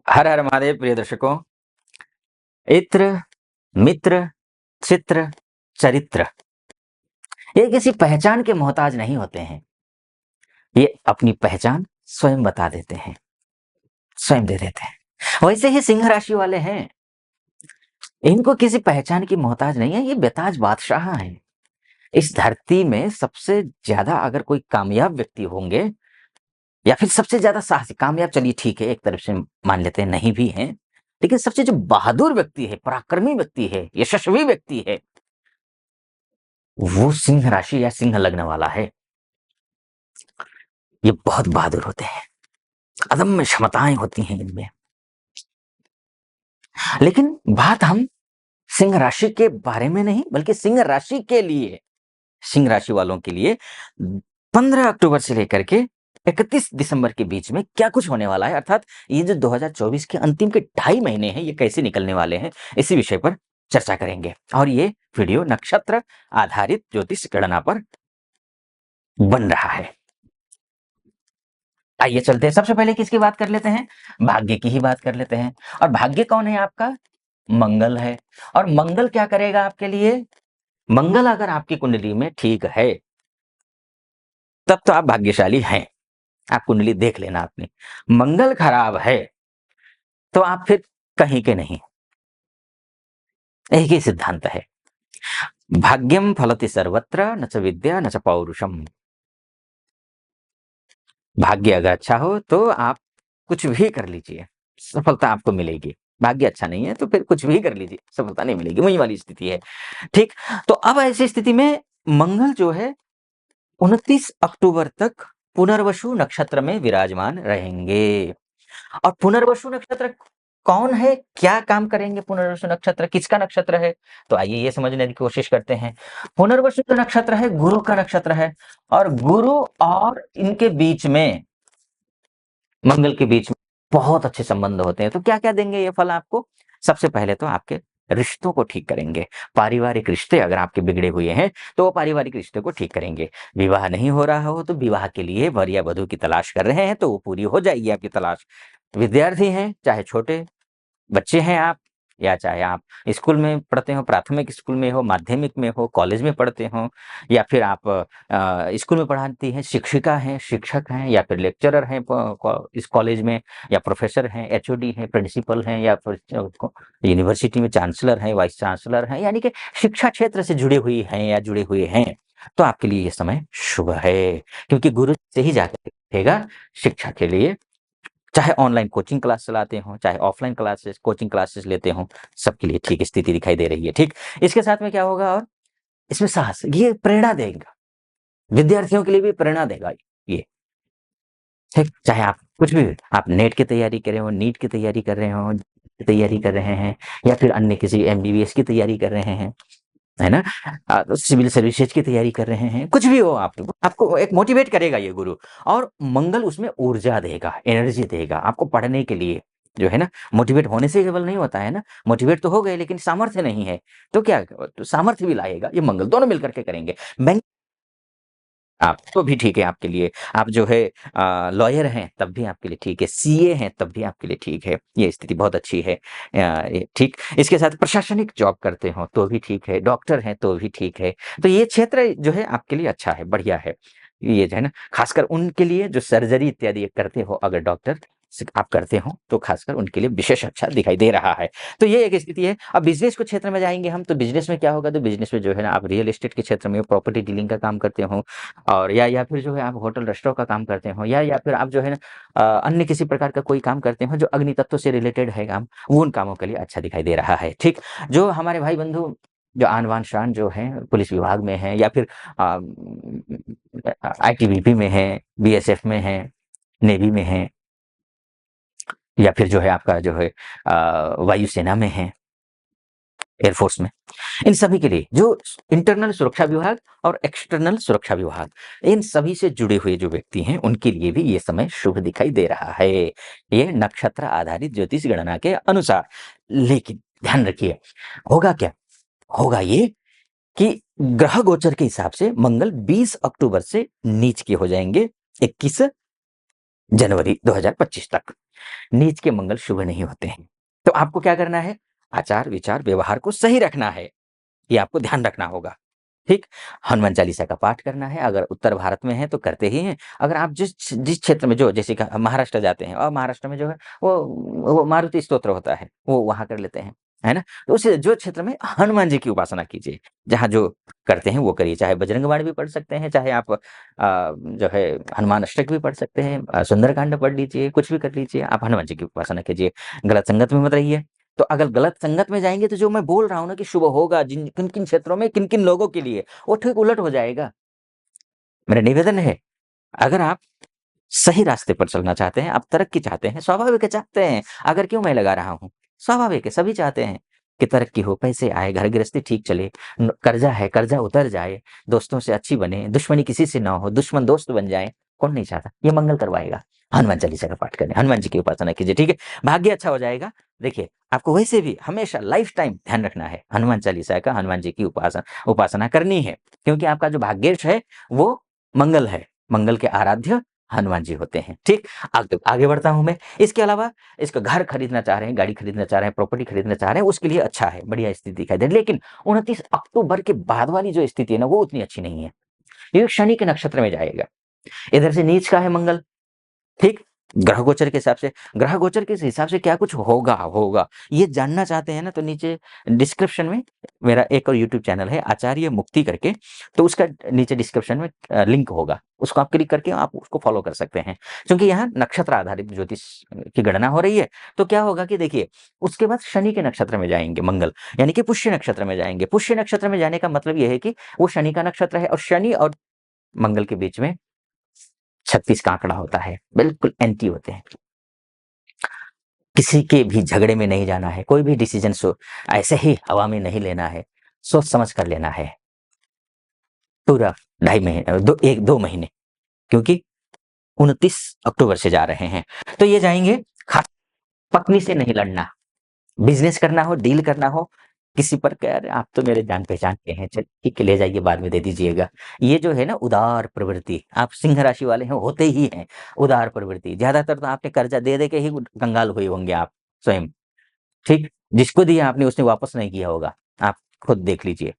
हर हर महादेव प्रिय दर्शकों। इत्र, मित्र, चित्र, चरित्र ये किसी पहचान के मोहताज नहीं होते हैं। ये अपनी पहचान स्वयं बता देते हैं, स्वयं दे देते हैं। वैसे ही सिंह राशि वाले हैं, इनको किसी पहचान की मोहताज नहीं है। ये बेताज बादशाह हैं। इस धरती में सबसे ज्यादा अगर कोई कामयाब व्यक्ति होंगे या फिर सबसे ज्यादा साहसी, कामयाब चलिए ठीक है, एक तरफ से मान लेते हैं नहीं भी हैं, लेकिन सबसे जो बहादुर व्यक्ति है, पराक्रमी व्यक्ति है, यशस्वी व्यक्ति है, वो सिंह राशि या सिंह लग्न वाला है। ये बहुत बहादुर होते हैं, अदम्य क्षमताएं होती हैं इनमें। लेकिन बात हम सिंह राशि के बारे में नहीं, बल्कि सिंह राशि के लिए, सिंह राशि वालों के लिए 15 अक्टूबर से लेकर के 31 दिसंबर के बीच में क्या कुछ होने वाला है, अर्थात ये जो 2024 के अंतिम के 2.5 महीने हैं, ये कैसे निकलने वाले हैं, इसी विषय पर चर्चा करेंगे। और ये वीडियो नक्षत्र आधारित ज्योतिष गणना पर बन रहा है। आइए चलते हैं। सबसे पहले किसकी बात कर लेते हैं? भाग्य की ही बात कर लेते हैं। और भाग्य कौन है आपका? मंगल है। और मंगल क्या करेगा आपके लिए? मंगल अगर आपकी कुंडली में ठीक है, तब तो आप भाग्यशाली हैं। आप कुंडली देख लेना अपनी। मंगल खराब है तो आप फिर कहीं के नहीं। एक ही सिद्धांत है, भाग्यम फलति सर्वत्र न च विद्या न च पौरुषम। भाग्य अगर अच्छा हो तो आप कुछ भी कर लीजिए, सफलता आपको मिलेगी। भाग्य अच्छा नहीं है तो फिर कुछ भी कर लीजिए, सफलता नहीं मिलेगी। वही वाली स्थिति है। ठीक, तो अब ऐसी स्थिति में मंगल जो है 29 अक्टूबर तक पुनर्वसु नक्षत्र में विराजमान रहेंगे। और पुनर्वसु नक्षत्र कौन है, क्या काम करेंगे? पुनर्वसु नक्षत्र किसका नक्षत्र है? तो आइए ये समझने की कोशिश करते हैं। पुनर्वसु जो नक्षत्र है गुरु का नक्षत्र है, और गुरु और इनके बीच में, मंगल के बीच में बहुत अच्छे संबंध होते हैं। तो क्या क्या देंगे ये फल आपको? सबसे पहले तो आपके रिश्तों को ठीक करेंगे। पारिवारिक रिश्ते अगर आपके बिगड़े हुए हैं तो वो पारिवारिक रिश्ते को ठीक करेंगे। विवाह नहीं हो रहा हो तो विवाह के लिए वर या वधू की तलाश कर रहे हैं तो वो पूरी हो जाएगी आपकी तलाश। विद्यार्थी हैं, चाहे छोटे बच्चे हैं आप, या चाहे आप स्कूल में पढ़ते हो, प्राथमिक स्कूल में हो, माध्यमिक में हो, कॉलेज में पढ़ते हो, या फिर आप स्कूल में पढ़ाती हैं, शिक्षिका हैं, शिक्षक हैं, या फिर लेक्चरर हैं इस कॉलेज में, या प्रोफेसर हैं, एचओडी हैं, प्रिंसिपल हैं, या फिर यूनिवर्सिटी में चांसलर हैं, वाइस चांसलर हैं, यानी कि शिक्षा क्षेत्र से जुड़े हुई हैं या जुड़े हुए हैं, तो आपके लिए ये समय शुभ है। क्योंकि गुरु से ही जाकर देगा शिक्षा के लिए। चाहे ऑनलाइन कोचिंग क्लास चलाते हो, चाहे ऑफलाइन क्लासेस कोचिंग क्लासेस लेते हो, सबके लिए ठीक स्थिति दिखाई दे रही है। ठीक, इसके साथ में क्या होगा? और इसमें साहस, ये प्रेरणा देगा, विद्यार्थियों के लिए भी प्रेरणा देगा ये। ठीक, चाहे आप कुछ भी, आप नेट की तैयारी कर रहे हो, नीट की तैयारी कर रहे हो, तैयारी कर रहे हैं, या फिर अन्य किसी एमबीबीएस की तैयारी कर रहे हैं, है ना, तो सिविल सर्विसेज की तैयारी कर रहे हैं, कुछ भी हो, आपको एक मोटिवेट करेगा ये गुरु। और मंगल उसमें ऊर्जा देगा, एनर्जी देगा आपको पढ़ने के लिए, जो है ना। मोटिवेट होने से केवल नहीं होता है ना, मोटिवेट तो हो गए लेकिन सामर्थ्य नहीं है, तो क्या, तो सामर्थ्य भी लाएगा ये मंगल, दोनों मिलकर के करेंगे। बैंक आप तो भी ठीक है आपके लिए। आप जो है लॉयर हैं तब भी आपके लिए ठीक है, सीए हैं तब भी आपके लिए ठीक है। ये स्थिति बहुत अच्छी है। ठीक, इसके साथ प्रशासनिक जॉब करते हो तो भी ठीक है, डॉक्टर हैं तो भी ठीक है। तो ये क्षेत्र जो है आपके लिए अच्छा है, बढ़िया है। ये जो है ना, खासकर उनके लिए जो सर्जरी इत्यादि करते हो, अगर डॉक्टर आप करते हो तो खासकर उनके लिए विशेष अच्छा दिखाई दे रहा है। तो ये एक स्थिति है। अब बिजनेस के क्षेत्र में जाएंगे हम, तो बिजनेस में क्या होगा? तो बिजनेस में जो है ना, आप रियल एस्टेट के क्षेत्र में प्रॉपर्टी डीलिंग का काम करते हो, और या फिर जो है आप होटल रेस्टोरेंट का काम करते हो, या फिर आप जो है ना अन्य किसी प्रकार का कोई काम करते हो जो अग्नि तत्व से रिलेटेड है काम, वो उन कामों के लिए अच्छा दिखाई दे रहा है। ठीक, जो हमारे भाई बंधु जो आन बान शान जो हैं पुलिस विभाग में हैं, या फिर आईटीबीपी में हैं, बीएसएफ में हैं, नेवी में हैं, या फिर जो है आपका जो है वायुसेना में है, एयरफोर्स में, इन सभी के लिए जो इंटरनल सुरक्षा विभाग और एक्सटर्नल सुरक्षा विभाग, इन सभी से जुड़े हुए जो व्यक्ति हैं उनके लिए भी ये समय शुभ दिखाई दे रहा है, ये नक्षत्र आधारित ज्योतिष गणना के अनुसार। लेकिन ध्यान रखिए, होगा क्या? होगा ये कि ग्रह गोचर के हिसाब से मंगल 20 अक्टूबर से नीच के हो जाएंगे 21 जनवरी 2025 तक। नीच के मंगल शुभ नहीं होते हैं। तो आपको क्या करना है? आचार, विचार, व्यवहार को सही रखना है। ये आपको ध्यान रखना होगा। ठीक? हनुमान चालीसा का पाठ करना है, अगर उत्तर भारत में हैं तो करते ही हैं। अगर आप जिस क्षेत्र में जो जैसे कि महाराष्ट्र जाते हैं और महाराष्ट्र में जो है वो मारुति स्तोत्र होता है, वो वहाँ कर लेते हैं, है ना? तो उस जो क्षेत्र में हनुमान जी की उपासना कीजिए, जहाँ जो करते हैं वो करिए। चाहे बजरंग बाण भी पढ़ सकते हैं, चाहे आप जो है हनुमान अष्टक भी पढ़ सकते हैं, सुंदरकांड पढ़ लीजिए, कुछ भी कर लीजिए, आप हनुमान जी की उपासना कीजिए। गलत संगत में मत रहिए। तो अगर गलत संगत में जाएँगे तो जो मैं बोल रहा हूँ ना कि शुभ होगा जिन किन-किन क्षेत्रों में, किन-किन लोगों के लिए, वो ठीक उलट हो जाएगा। मेरा निवेदन है, अगर आप सही रास्ते पर चलना चाहते हैं, आप तरक्की चाहते हैं, स्वाभाविक है चाहते हैं, अगर क्यों मैं लगा रहा हूँ? स्वाभाविक है, सभी चाहते हैं कि तरक्की हो, पैसे आए, घर गृहस्थी ठीक चले, कर्जा है, कर्जा उतर जाए, दोस्तों से अच्छी बने, दुश्मनी किसी से ना हो, दुश्मन दोस्त बन जाए, कौन नहीं चाहता? ये मंगल करवाएगा। हनुमान चालीसा का पाठ करें, हनुमान जी की उपासना कीजिए, ठीक है? भाग्य अच्छा हो जाएगा। देखिए, आपको वैसे भी हमेशा लाइफ टाइम ध्यान रखना है, हनुमान चालीसा का, हनुमान जी की उपासना करनी है, क्योंकि आपका जो भाग्येश है, वो मंगल है। मंगल के आराध्य हनुमान जी होते हैं, ठीक? आगे बढ़ता हूँ मैं। इसके अलावा इसका घर खरीदना चाह रहे हैं, गाड़ी खरीदना चाह रहे हैं, प्रॉपर्टी खरीदना चाह रहे हैं, उसके लिए अच्छा है, बढ़िया स्थिति दिखाई दे रही है। लेकिन 29 अक्टूबर के बाद वाली जो स्थिति है ना, वो उतनी अच्छी नहीं है। ये शनि के नक्षत्र में जाएगा। इधर से नीच का है मंगल, ठीक? ग्रह गोचर के हिसाब से क्या कुछ होगा। ये जानना चाहते हैं ना, तो नीचे डिस्क्रिप्शन में मेरा एक और यूट्यूब चैनल है आचार्य मुक्ति करके, तो उसका नीचे डिस्क्रिप्शन में लिंक होगा। उसको आप क्लिक करके आप उसको फॉलो कर सकते हैं। क्योंकि यहाँ नक्षत्र आधारित ज्योतिष की गणना हो रही है। तो क्या होगा कि देखिए, उसके बाद शनि के नक्षत्र में जाएँगे मंगल, यानी कि पुष्य नक्षत्र में जाएँगे। पुष्य नक्षत्र में जाने का मतलब ये है कि वो शनि का नक्षत्र है और शनि और मंगल के बीच में 36 का आंकड़ा होता है, बिल्कुल एंटी होते हैं। किसी के भी झगड़े में नहीं जाना है, कोई भी डिसीजन ऐसे ही हवा में नहीं लेना है, सोच समझ कर लेना है। पूरा 2.5 महीने 2 महीने, क्योंकि 29 अक्टूबर से जा रहे हैं। तो ये जाएँगे, खास पत्नी से नहीं लड़ना, बिज़नेस करना हो, डील करना हो, किसी पर कह रहे आप तो मेरे जान-पहचान के हैं, चल ठीक है ले जाइए बाद में दे दीजिएगा। ये जो है ना उदार प्रवृत्ति, आप सिंह राशि वाले हैं, होते ही हैं उदार प्रवृत्ति। ज़्यादातर तो आपने कर्जा दे-दे के ही कंगाल हुए होंगे आप स्वयं, ठीक? जिसको दिया आपने उसने वापस नहीं किया होगा, आप खुद देख लीजिए,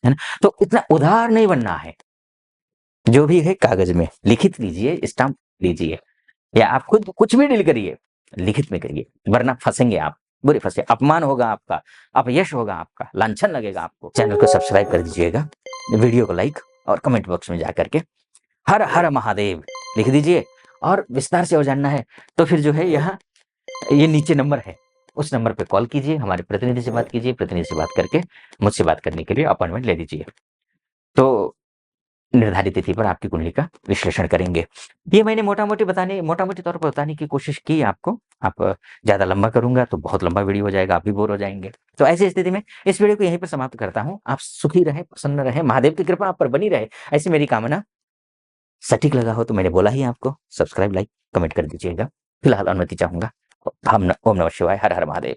है ना? तो इतना उदार नहीं बनना है। जो भी है कागज़ में लिखित लीजिए, स्टाम्प लीजिए, या आप खुद कुछ भी डील करिए, लिखित में करिए, वरना फँसेंगे आप, बुरे फँसे, अपमान होगा आपका, अपयश होगा आपका, लांछन लगेगा आपको। चैनल को सब्सक्राइब कर दीजिएगा, वीडियो को लाइक और कमेंट बॉक्स में जा कर के हर हर महादेव लिख दीजिए। और विस्तार से और जानना है तो फिर जो है यहाँ ये नीचे नंबर है, उस नंबर पे कॉल कीजिए, हमारे प्रतिनिधि से बात कीजिए, प्रतिनिधि से बात करके मुझसे बात करने के लिए अपॉइंटमेंट ले लीजिए। तो निर्धारित तिथि पर आपकी कुंडली का विश्लेषण करेंगे। ये मैंने मोटा-मोटी तौर पर बताने की कोशिश की आपको। आप ज़्यादा लंबा करूँगा तो बहुत लंबा वीडियो हो जाएगा, आप भी बोर हो जाएँगे। तो ऐसी स्थिति में इस वीडियो को यहीं पर समाप्त करता हूँ। आप सुखी रहें, प्रसन्न रहें, महादेव की कृपा आप पर बनी रहे, ऐसी मेरी कामना। सटीक लगा हो तो मैंने बोला ही आपको, सब्सक्राइब, लाइक, कमेंट कर दीजिएगा। फिलहाल अनुमति चाहूँगा। ओम नमः शिवाय, हर हर महादेव।